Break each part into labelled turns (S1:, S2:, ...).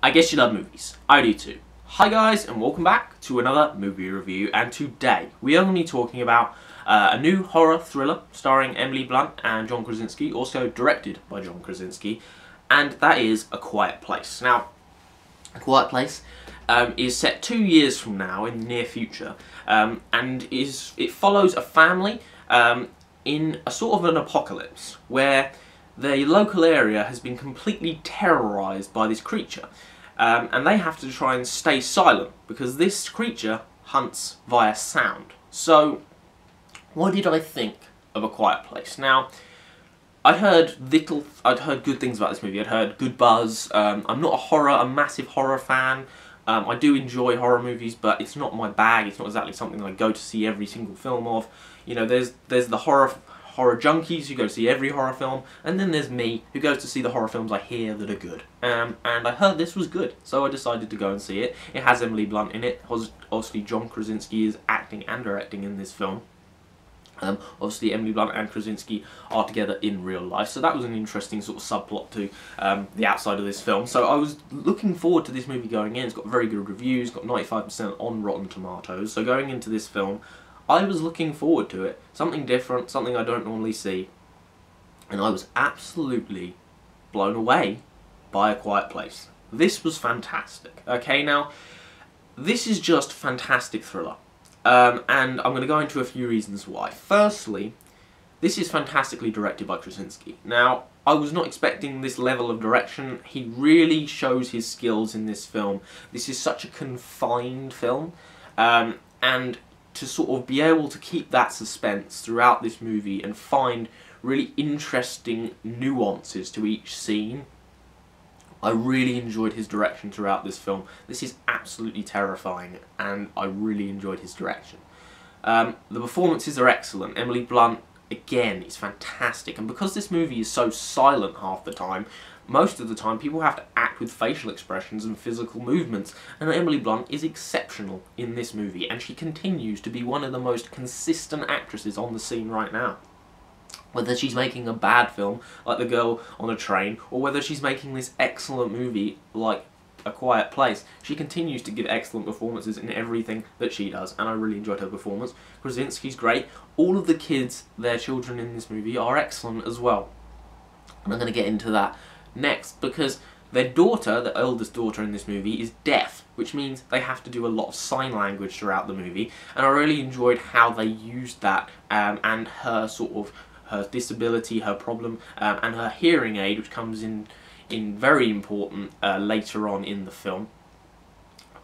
S1: I guess you love movies. I do too. Hi guys, and welcome back to another movie review, and today we are going to be talking about a new horror thriller starring Emily Blunt and John Krasinski, also directed by John Krasinski, and that is A Quiet Place. Now, A Quiet Place is set 2 years from now in the near future, and it follows a family in a sort of an apocalypse where the local area has been completely terrorised by this creature. And they have to try and stay silent because this creature hunts via sound. So, what did I think of A Quiet Place? Now, I'd heard good things about this movie. I'd heard good buzz. I'm not a massive horror fan. I do enjoy horror movies, but it's not my bag. It's not exactly something I go to see every single film of. You know, there's the horror junkies who go to see every horror film, and then there's me who goes to see the horror films I hear that are good. And I heard this was good, so I decided to go and see it. It has Emily Blunt in it. Obviously, John Krasinski is acting and directing in this film. Obviously, Emily Blunt and Krasinski are together in real life, so that was an interesting sort of subplot to the outside of this film. So I was looking forward to this movie going in. It's got very good reviews, got 95% on Rotten Tomatoes. So going into this film, I was looking forward to it. Something different, something I don't normally see. And I was absolutely blown away by A Quiet Place. This was fantastic. Okay, now, this is just fantastic thriller. And I'm going to go into a few reasons why. Firstly, this is fantastically directed by Krasinski. Now, I was not expecting this level of direction. He really shows his skills in this film. This is such a confined film. And to sort of be able to keep that suspense throughout this movie and find really interesting nuances to each scene. I really enjoyed his direction throughout this film. This is absolutely terrifying, and I really enjoyed his direction. The performances are excellent. Emily Blunt, again, is fantastic, and because this movie is so silent half the time, most of the time people have to act with facial expressions and physical movements, and Emily Blunt is exceptional in this movie, and she continues to be one of the most consistent actresses on the scene right now. Whether she's making a bad film, like The Girl on a Train, or whether she's making this excellent movie, like A Quiet Place, she continues to give excellent performances in everything that she does, and I really enjoyed her performance. Krasinski's great. All of the kids, their children in this movie, are excellent as well. And I'm going to get into that next, because their daughter, the eldest daughter in this movie, is deaf, which means they have to do a lot of sign language throughout the movie, and I really enjoyed how they used that, and her sort of her disability, her problem, and her hearing aid, which comes in very important later on in the film.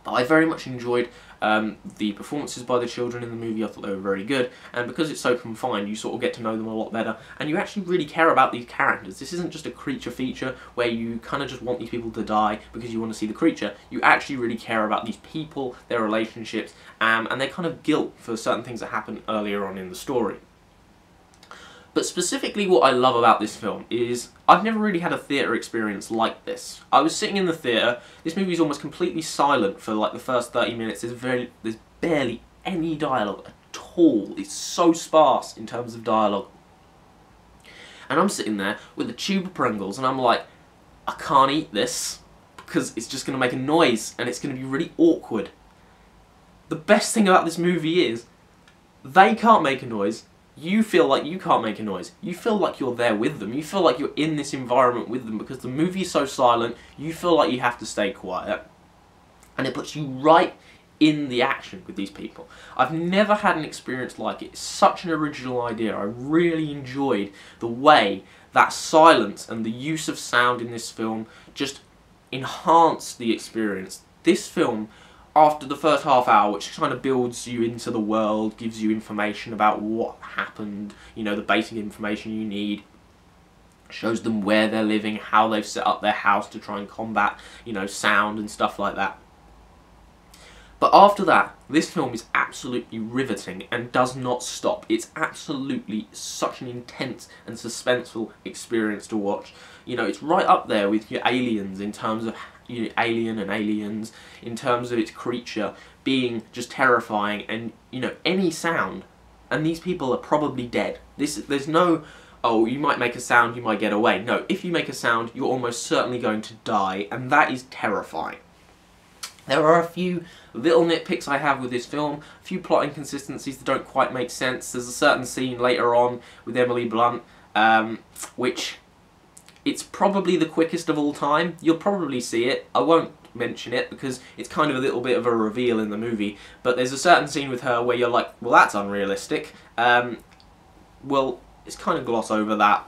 S1: But I very much enjoyed the performances by the children in the movie. I thought they were very good, and because it's so confined, you sort of get to know them a lot better, and you actually really care about these characters. This isn't just a creature feature where you kind of just want these people to die because you want to see the creature. You actually really care about these people, their relationships, and their kind of guilt for certain things that happen earlier on in the story. But specifically what I love about this film is I've never really had a theatre experience like this. I was sitting in the theatre, this movie is almost completely silent for like the first 30 minutes, there's barely any dialogue at all. It's so sparse in terms of dialogue. And I'm sitting there with a tube of Pringles and I'm like, I can't eat this because it's just going to make a noise and it's going to be really awkward. The best thing about this movie is they can't make a noise. You feel like you can't make a noise. You feel like you're there with them. You feel like you're in this environment with them because the movie is so silent, you feel like you have to stay quiet. And it puts you right in the action with these people. I've never had an experience like it. It's such an original idea. I really enjoyed the way that silence and the use of sound in this film just enhanced the experience. This film, after the first half hour, which kind of builds you into the world, gives you information about what happened, you know, the basic information you need, shows them where they're living, how they've set up their house to try and combat, you know, sound and stuff like that. But after that, this film is absolutely riveting and does not stop. It's absolutely such an intense and suspenseful experience to watch. You know, it's right up there with your Aliens in terms of, you know, Alien and Aliens, in terms of its creature being just terrifying and, you know, any sound, and these people are probably dead. There's no oh, you might make a sound, you might get away. No, if you make a sound, you're almost certainly going to die, and that is terrifying. There are a few little nitpicks I have with this film, a few plot inconsistencies that don't quite make sense. There's a certain scene later on with Emily Blunt, which it's probably the quickest of all time. You'll probably see it. I won't mention it because it's kind of a little bit of a reveal in the movie, but there's a certain scene with her where you're like, well, that's unrealistic. Well, it's kind of gloss over that.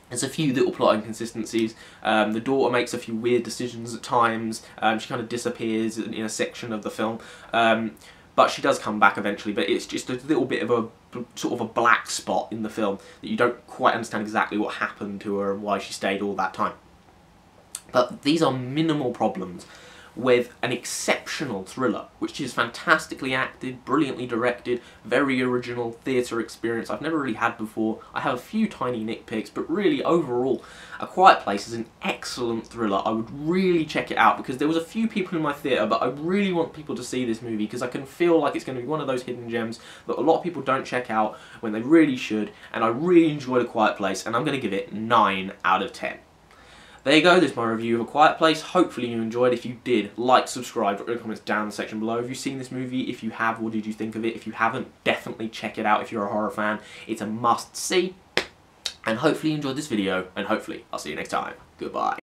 S1: There's a few little plot inconsistencies. The daughter makes a few weird decisions at times. She kind of disappears in a section of the film. But she does come back eventually, but it's just a little bit of a sort of a black spot in the film that you don't quite understand exactly what happened to her and why she stayed all that time. But these are minimal problems with an exceptional thriller, which is fantastically acted, brilliantly directed, very original theatre experience I've never really had before. I have a few tiny nitpicks, but really overall, A Quiet Place is an excellent thriller. I would really check it out because there was a few people in my theatre, but I really want people to see this movie because I can feel like it's going to be one of those hidden gems that a lot of people don't check out when they really should, and I really enjoyed A Quiet Place, and I'm going to give it 9 out of 10. There you go, this is my review of A Quiet Place. Hopefully you enjoyed. If you did, like, subscribe, drop your comments down in the section below. Have you seen this movie? If you have, what did you think of it? If you haven't, definitely check it out if you're a horror fan. It's a must-see. And hopefully you enjoyed this video, and hopefully I'll see you next time. Goodbye.